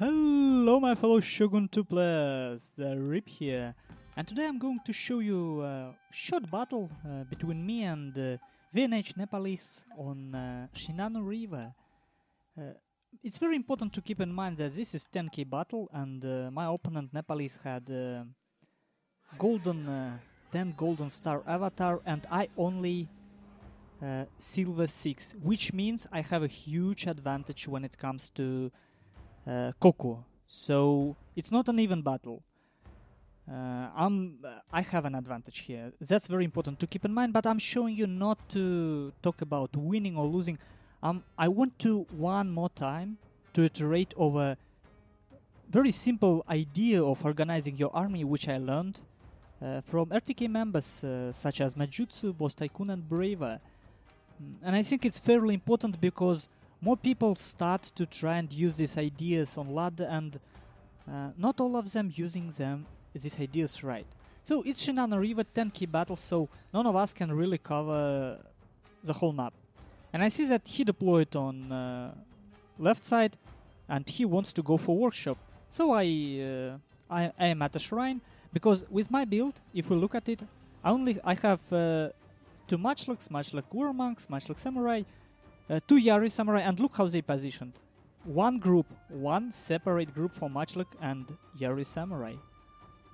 Hello my fellow Shogun 2 players, Zaript here, and today I'm going to show you a short battle between me and VNH Nepalese on Shinano River. It's very important to keep in mind that this is 10k battle and my opponent Nepalese had 10 golden star avatar and I only silver 6, which means I have a huge advantage when it comes to Coco. So it's not an even battle. I have an advantage here. That's very important to keep in mind, but I'm showing you not to talk about winning or losing. I want to one more time to iterate over very simple idea of organizing your army, which I learned from RTK members such as Majutsu, Boss Tycoon and Braver. And I think it's fairly important because more people start to try and use these ideas on ladder and not all of them using these ideas right. So it's Shinano River 10k battle, so none of us can really cover the whole map. And I see that he deployed on left side and he wants to go for workshop. So I am at a shrine because with my build, if we look at it, I have 2 Matchlocks, War Monks, Matchlock Samurai, 2 Yari Samurai, and look how they positioned. One separate group for Matchlock and Yari Samurai.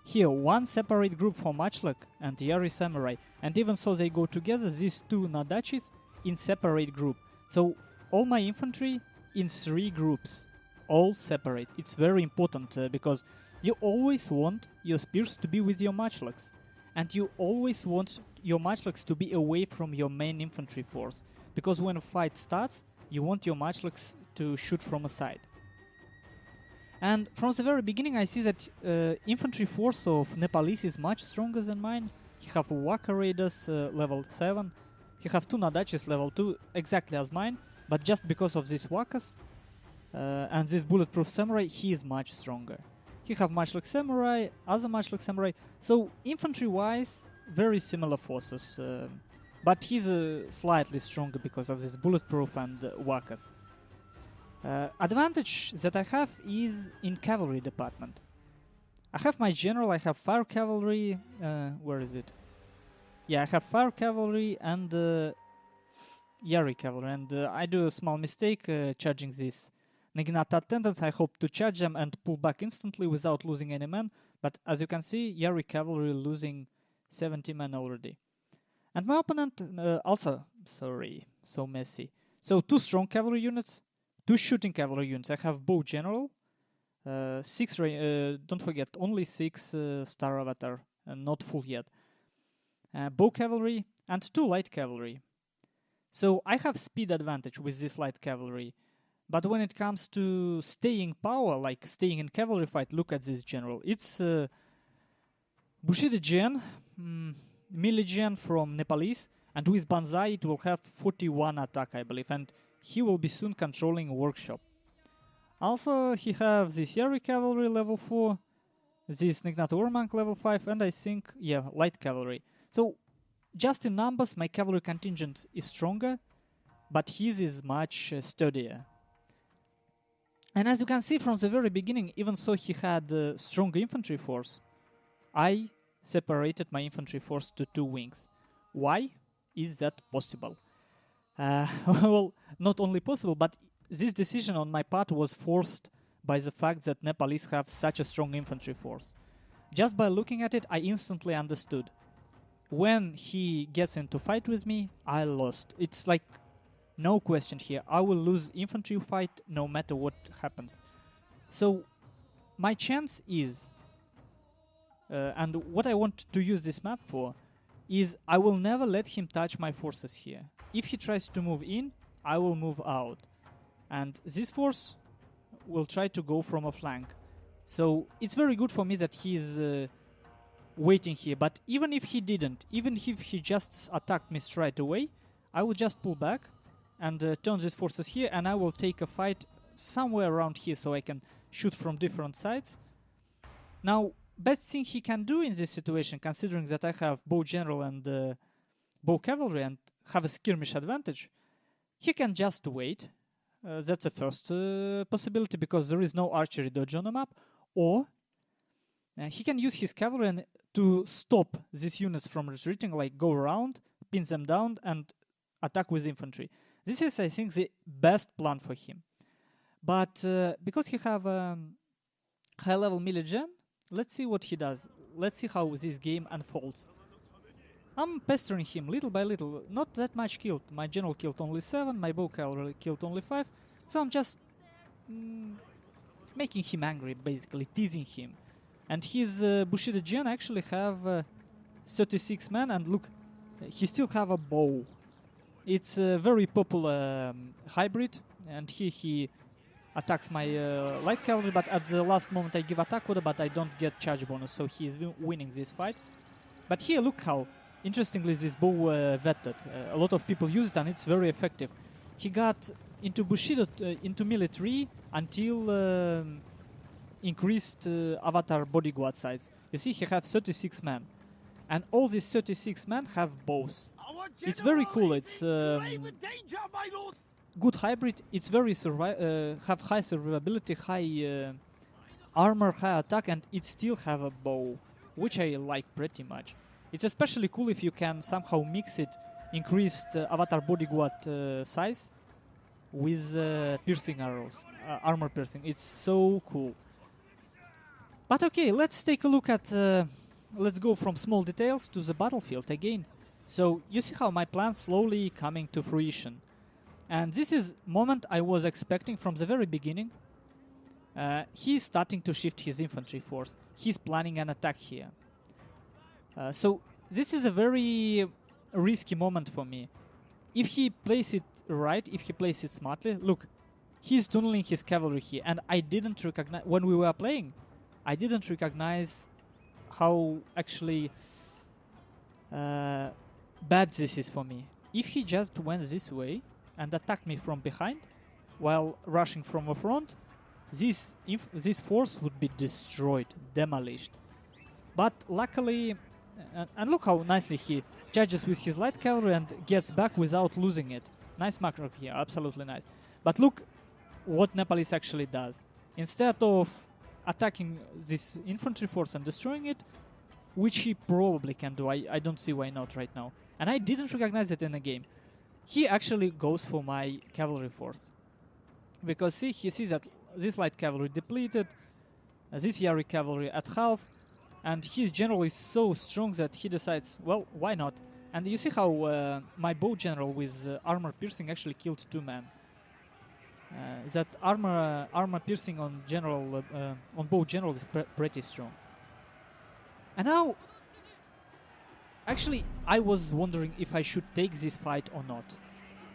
Here, one separate group for Matchlock and Yari Samurai, and even so they go together, these 2 Nadachis in separate group. So all my infantry in 3 groups, all separate. It's very important because you always want your spears to be with your Matchlocks, and you always want your Matchlocks to be away from your main infantry force. Because when a fight starts, you want your Matchlocks to shoot from a side. And from the very beginning I see that infantry force of Nepalese is much stronger than mine. He have Waka Raiders level 7. He have 2 Nadachis level 2, exactly as mine. But just because of these Wakas and this Bulletproof Samurai, he is much stronger. He have Matchlock Samurai, other Matchlock Samurai. So infantry-wise, very similar forces. But he's slightly stronger because of this bulletproof and Wakas. Advantage that I have is in cavalry department. I have my general, I have fire cavalry. Where is it? Yeah, I have fire cavalry and Yari cavalry. And I do a small mistake charging these Naginata attendants. I hope to charge them and pull back instantly without losing any men. But as you can see, Yari cavalry losing 70 men already. And my opponent also, sorry, so messy. So 2 strong cavalry units, 2 shooting cavalry units. I have bow general, 6, don't forget, only 6 star avatar, not full yet. Bow cavalry and 2 light cavalry. So I have speed advantage with this light cavalry. But when it comes to staying power, like staying in cavalry fight, look at this general. It's Bushido Gen. Melee gen from Nepalese, and with Banzai it will have 41 attack, I believe, and he will be soon controlling workshop. Also, he has this Yari cavalry level 4, this Nignata Warmonk level 5, and I think, yeah, light cavalry. So, just in numbers, my cavalry contingent is stronger, but his is much sturdier. And as you can see from the very beginning, even so he had a strong infantry force, I separated my infantry force to 2 wings. Why is that possible? Well, not only possible, but this decision on my part was forced by the fact that Nepalese have such a strong infantry force. Just by looking at it, I instantly understood. When he gets into fight with me, I lost. It's like no question here. I will lose infantry fight no matter what happens. So my chance is and what I want to use this map for is I will never let him touch my forces here. If he tries to move in, I will move out. And this force will try to go from a flank. So it's very good for me that he is waiting here. But even if he didn't, even if he just attacked me straight away, I will just pull back and turn these forces here, and I will take a fight somewhere around here so I can shoot from different sides. Now, best thing he can do in this situation, considering that I have bow general and bow cavalry and have a skirmish advantage, he can just wait That's the first possibility, because there is no archery dodge on the map. Or he can use his cavalry to stop these units from retreating, like go around, pin them down, and attack with infantry. This is, I think, the best plan for him. But because he have high-level melee gen, let's see what he does. Let's see how this game unfolds. I'm pestering him little by little. Not that much killed. My general killed only 7, my bow cavalry killed only 5. So I'm just making him angry, basically, teasing him. And his Bushido gen actually have 36 men, and look, he still have a bow. It's a very popular hybrid, and here he attacks my light cavalry, but at the last moment I give attack order, but I don't get charge bonus, so he is winning this fight. But here, look how interestingly this bow vetted. A lot of people use it, and it's very effective. He got into Bushido, into melee 3 until increased avatar bodyguard size. You see, he have 36 men, and all these 36 men have bows. It's very cool. It's good hybrid. It's very have high survivability, high armor, high attack, and it still have a bow, which I like pretty much. It's especially cool if you can somehow mix it, increased avatar bodyguard size with piercing arrows, armor piercing. It's so cool. But okay, let's take a look at, let's go from small details to the battlefield again. So you see how my plan slowly coming to fruition. And this is moment I was expecting from the very beginning. He's starting to shift his infantry force. He's planning an attack here. So this is a very risky moment for me. If he plays it right, if he plays it smartly, look, he's tunneling his cavalry here, and I didn't recognize, when we were playing, I didn't recognize how actually bad this is for me. If he just went this way and attacked me from behind while rushing from the front, this force would be destroyed, demolished. But luckily, and look how nicely he charges with his light cavalry and gets back without losing it. Nice macro here, absolutely nice. But look what Nepalese actually does. Instead of attacking this infantry force and destroying it, which he probably can do, I don't see why not right now. And I didn't recognize it in the game. He actually goes for my cavalry force. Because see, he sees that this light cavalry depleted, this Yari cavalry at half, and his general is so strong that he decides, well, why not? And you see how my bow general with armor piercing actually killed 2 men. That armor piercing on general on bow general is pretty strong. And now, actually, I was wondering if I should take this fight or not,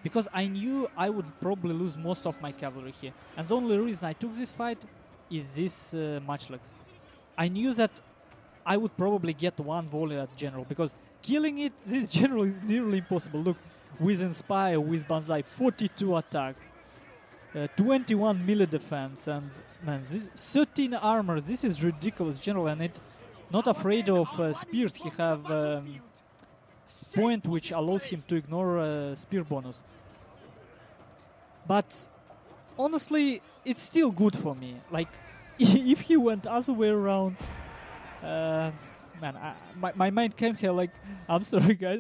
because I knew I would probably lose most of my cavalry here, and the only reason I took this fight is this matchlocks. I knew that I would probably get 1 volley at general, because killing it, this general is nearly impossible. Look, with Inspire, with Banzai, 42 attack, 21 melee defense, and man, this 13 armor, this is ridiculous general, and it not afraid of spears. He have point which allows him to ignore spear bonus. But honestly, it's still good for me. Like, if he went other way around, man, my mind came here like, I'm sorry guys,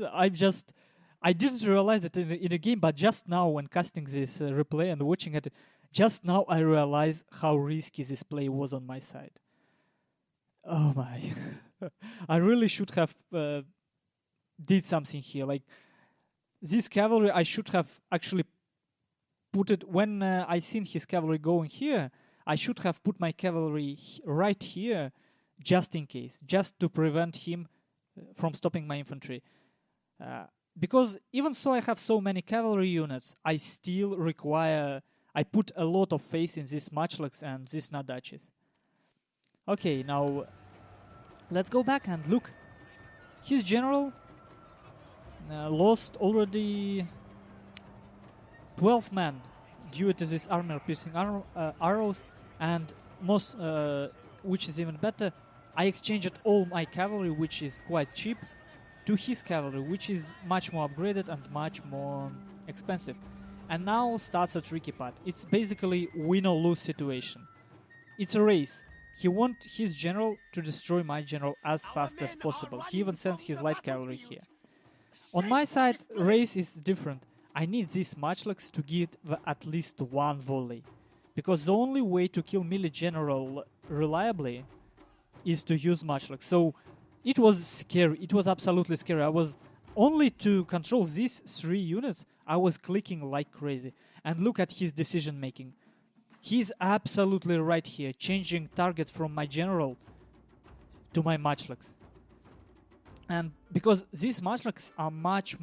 I didn't realize it in a game, but just now when casting this replay and watching it, just now I realized how risky this play was on my side. Oh my. I really should have did something here. Like, this cavalry, I should have actually put it, when I seen his cavalry going here, I should have put my cavalry right here, just in case, just to prevent him from stopping my infantry. Because even so I have so many cavalry units, I still require, I put a lot of faith in these matchlocks and these Nadaches. Okay, now let's go back and look. His general lost already 12 men due to this armor piercing arrows, and most, which is even better, I exchanged all my cavalry, which is quite cheap, to his cavalry, which is much more upgraded and much more expensive. And now starts a tricky part. It's basically win or lose situation. It's a race. He wants his general to destroy my general as fast as possible. He even sends his light cavalry here. On my side, race is different. I need these matchlocks to get at least one volley. Because the only way to kill melee general reliably is to use matchlocks. So it was scary. It was absolutely scary. I was only to control these 3 units, I was clicking like crazy. And look at his decision making. He's absolutely right here, changing targets from my general to my matchlocks. And because these matchlocks are much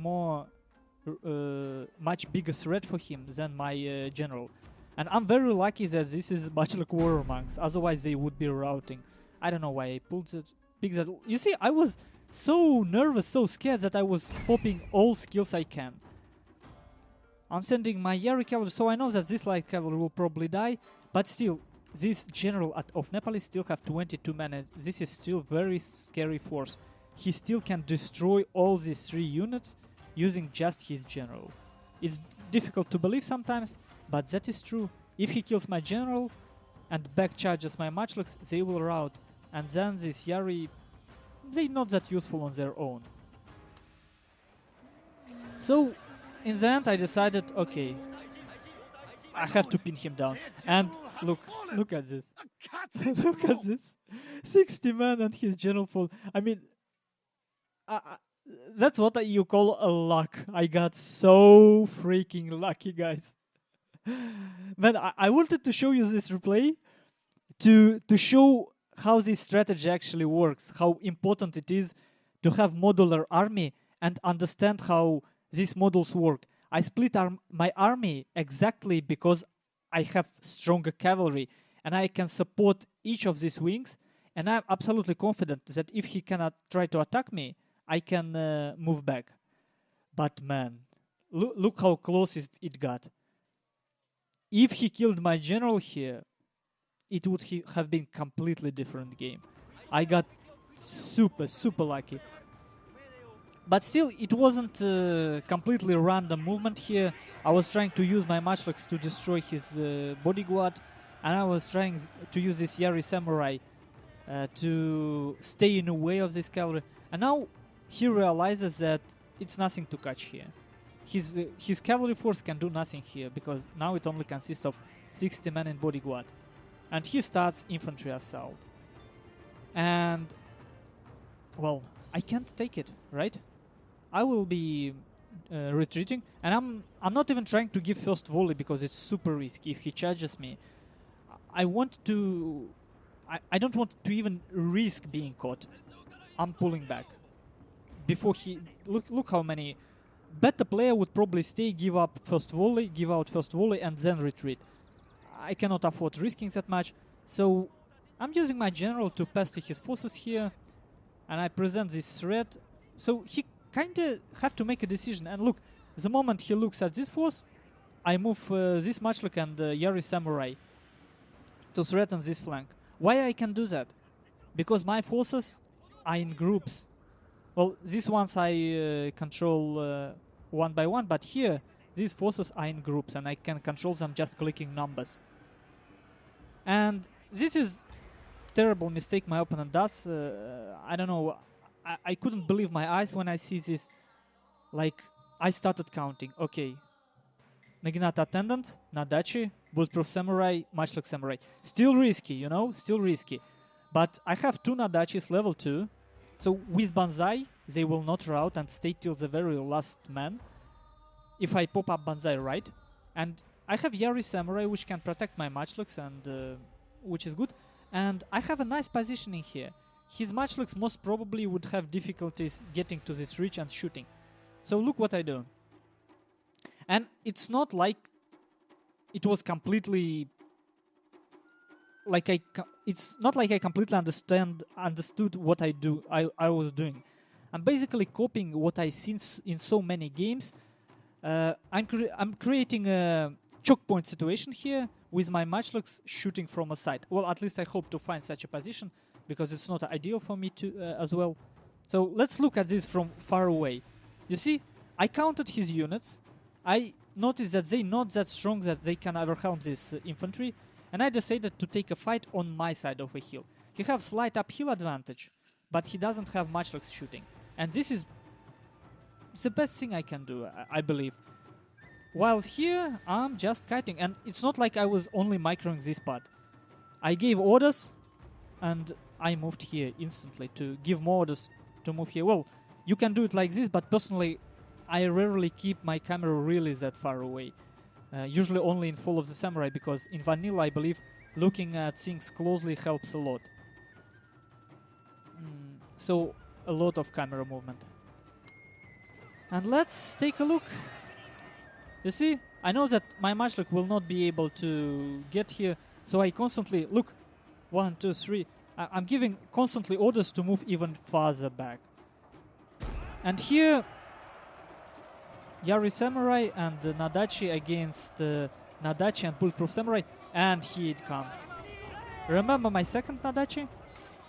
bigger threat for him than my general. And I'm very lucky that this is matchlock warrior monks, otherwise they would be routing. I don't know why I pulled that. Pick that. You see, I was so nervous, so scared that I was popping all skills I can. I'm sending my Yari cavalry, so I know that this light cavalry will probably die, but still, this general of Nepali still have 22 men. This is still very scary force. He still can destroy all these 3 units using just his general. It's difficult to believe sometimes, but that is true. If he kills my general and back charges my matchlocks, they will rout. And then this Yari, they're not that useful on their own. So, in the end I decided, okay, I have to pin him down. And look at this. Look at this. 60 men and his general fall. I mean, that's what you call a luck. I got so freaking lucky, guys. Man, I wanted to show you this replay to show how this strategy actually works, how important it is to have modular army and understand how these models work. I split my army exactly because I have stronger cavalry and I can support each of these wings, and I'm absolutely confident that if he cannot try to attack me, I can move back. But man, look how close it got. If he killed my general here, it would have been completely different game. I got super lucky. But still, it wasn't completely random movement here. I was trying to use my matchlocks to destroy his bodyguard, and I was trying to use this Yari samurai to stay in the way of this cavalry. And now he realizes that it's nothing to catch here. His cavalry force can do nothing here because now it only consists of 60 men in bodyguard. And he starts infantry assault. And, well, I can't take it, right? I will be retreating, and I'm not even trying to give first volley because it's super risky. If he charges me, I don't want to even risk being caught. I'm pulling back. Before he look how many better player would probably stay, give out first volley, and then retreat. I cannot afford risking that much, so I'm using my general to pester his forces here, and I present this threat. So he kinda have to make a decision. And look, the moment he looks at this force, I move this matchlock and Yari samurai to threaten this flank. Why I can do that? Because my forces are in groups. Well, these ones I control one by one, but here these forces are in groups and I can control them just clicking numbers. And this is terrible mistake my opponent does. I don't know. I couldn't believe my eyes when I see this. Like, I started counting. Okay. Naginata Attendant, Nadachi, Bulletproof Samurai, Matchlock Samurai. Still risky, you know? Still risky. But I have 2 Nadachis level 2. So with Banzai, they will not rout and stay till the very last man. If I pop up Banzai right. And I have Yari Samurai, which can protect my matchlocks, and which is good. And I have a nice positioning here. His matchlocks most probably would have difficulties getting to this reach and shooting. So look what I do. And it's not like it was completely... it's not like I completely understood what I was doing. I'm basically copying what I've seen in so many games. I'm creating a choke point situation here with my matchlocks shooting from a side. Well, at least I hope to find such a position, because it's not ideal for me to as well. So let's look at this from far away. You see, I counted his units. I noticed that they not that strong that they can overwhelm this infantry, and I decided to take a fight on my side of the hill. He has slight uphill advantage, but he doesn't have much like shooting. And this is the best thing I can do, I believe. While here, I'm just kiting, and it's not like I was only microing this part. I gave orders, and I moved here instantly to give more orders to move here. Well, you can do it like this, but personally, I rarely keep my camera really that far away. Usually only in Fall of the Samurai, because in vanilla, I believe, looking at things closely helps a lot. So, a lot of camera movement. And let's take a look. You see, I know that my matchlock will not be able to get here, so I constantly, look, 1, 2, 3. I'm giving constantly orders to move even farther back. And here, Yari Samurai and Nadachi against Nadachi and Bulletproof Samurai, and here it comes. Remember my second Nadachi?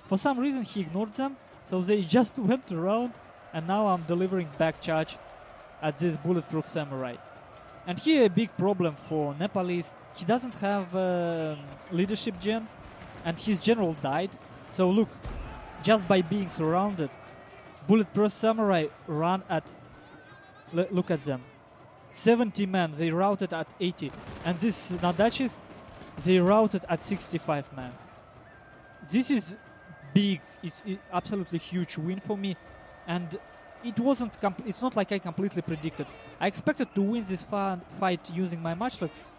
For some reason he ignored them, so they just went around, and now I'm delivering back charge at this Bulletproof Samurai. And here a big problem for Nepalese, he doesn't have leadership gen, and his general died. So look, just by being surrounded, Bulletproof Samurai ran at, look at them, 70 men, they routed at 80. And these Nadachis, they routed at 65 men. This is big, it's absolutely huge win for me. And it wasn't, it's not like I completely predicted. I expected to win this fight using my matchlocks,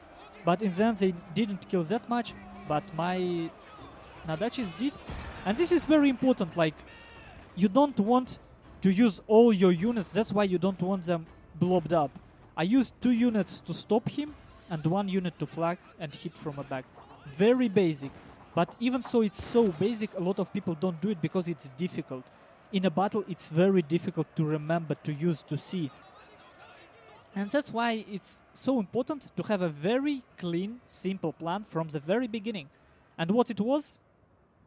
but in the end they didn't kill that much, but my Nadachis did. And this is very important, like, you don't want to use all your units, that's why you don't want them blobbed up. I used 2 units to stop him, and 1 unit to flag and hit from a back. Very basic, but even so it's so basic, a lot of people don't do it because it's difficult. In a battle, it's very difficult to remember, to use, to see. And that's why it's so important to have a very clean, simple plan from the very beginning. And what it was?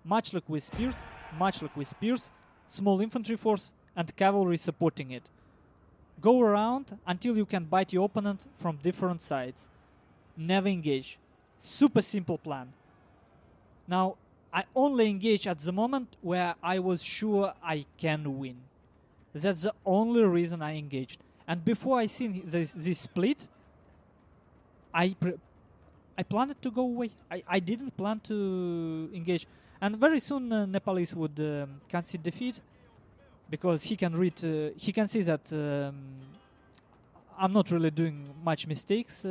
Matchlock with spears, small infantry force, and cavalry supporting it. Go around until you can bite your opponent from different sides. Never engage. Super simple plan. Now, I only engage at the moment where I was sure I can win. That's the only reason I engaged. And before I seen this split, I planned to go away. I didn't plan to engage. And very soon Nepalese would concede defeat, because he can read, he can see that I'm not really doing much mistakes,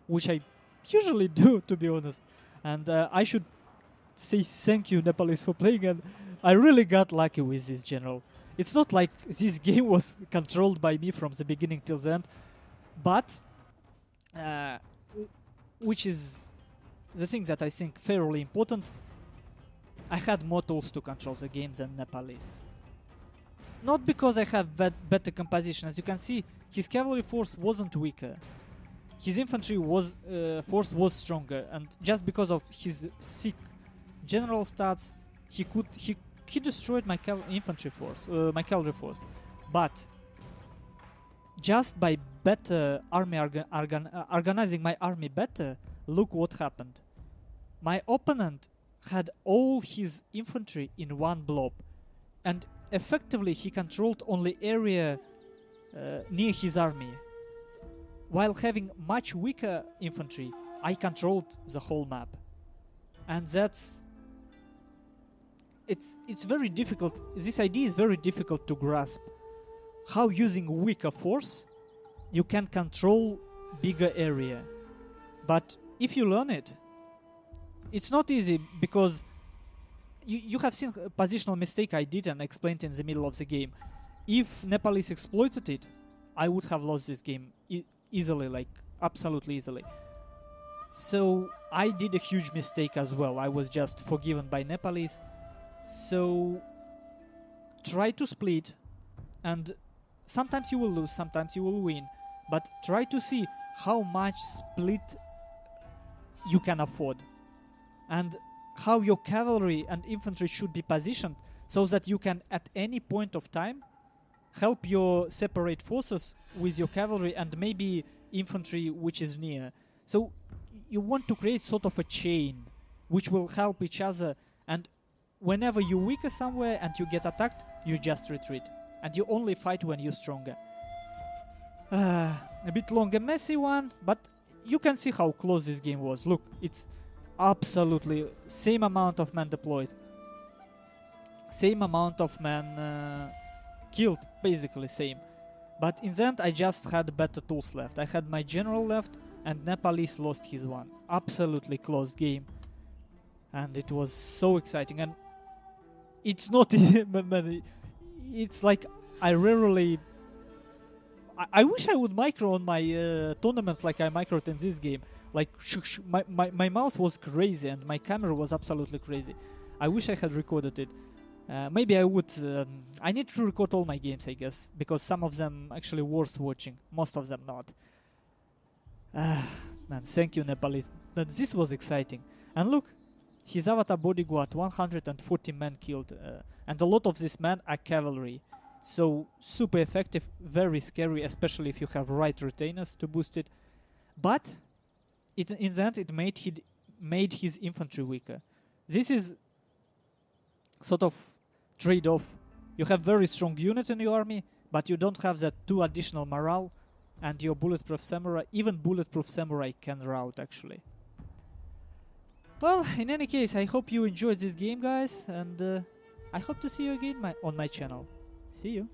which I usually do, to be honest. And I should say thank you, Nepalese, for playing, and I really got lucky with this general. It's not like this game was controlled by me from the beginning till the end, but which is the thing that I think fairly important, I had more tools to control the game than Nepalese. Not because I have better composition. As you can see, his cavalry force wasn't weaker. His infantry force was stronger, and just because of his sick general stats, he destroyed my infantry force, my cavalry force. But just by better army organizing my army better, look what happened. My opponent had all his infantry in one blob, and effectively he controlled only area near his army. While having much weaker infantry, I controlled the whole map. And that's... It's very difficult, this idea is very difficult to grasp. How using weaker force, you can control bigger area. But if you learn it, it's not easy, because you have seen a positional mistake I did and explained in the middle of the game. If Nepalese exploited it, I would have lost this game easily, like absolutely easily. So I did a huge mistake as well. I was just forgiven by Nepalese. So try to split, and sometimes you will lose, sometimes you will win, but try to see how much split you can afford, and how your cavalry and infantry should be positioned so that you can at any point of time help your separate forces with your cavalry and maybe infantry which is near. So you want to create sort of a chain which will help each other, and whenever you're weaker somewhere and you get attacked, you just retreat. And you only fight when you're stronger. A bit long and messy one, but you can see how close this game was. Look, it's absolutely same amount of men deployed. Same amount of men killed, basically same. But in the end, I just had better tools left. I had my general left, and Nepalese lost his one. Absolutely close game. And it was so exciting. And it's not easy, but it's like I rarely... I wish I would micro on my tournaments like I microed in this game. Like, my mouse was crazy and my camera was absolutely crazy. I wish I had recorded it. Maybe I would... I need to record all my games, I guess, because some of them actually worth watching. Most of them not. Man, thank you, Nepalese. But this was exciting. And look, his avatar bodyguard, 140 men killed. And a lot of these men are cavalry. So, super effective, very scary, especially if you have right retainers to boost it. But, in the end, it made his infantry weaker. This is sort of trade-off. You have very strong units in your army, but you don't have that 2 additional morale, and your bulletproof samurai, even bulletproof samurai can rout, actually. Well, in any case, I hope you enjoyed this game, guys, and I hope to see you again on my channel. See you.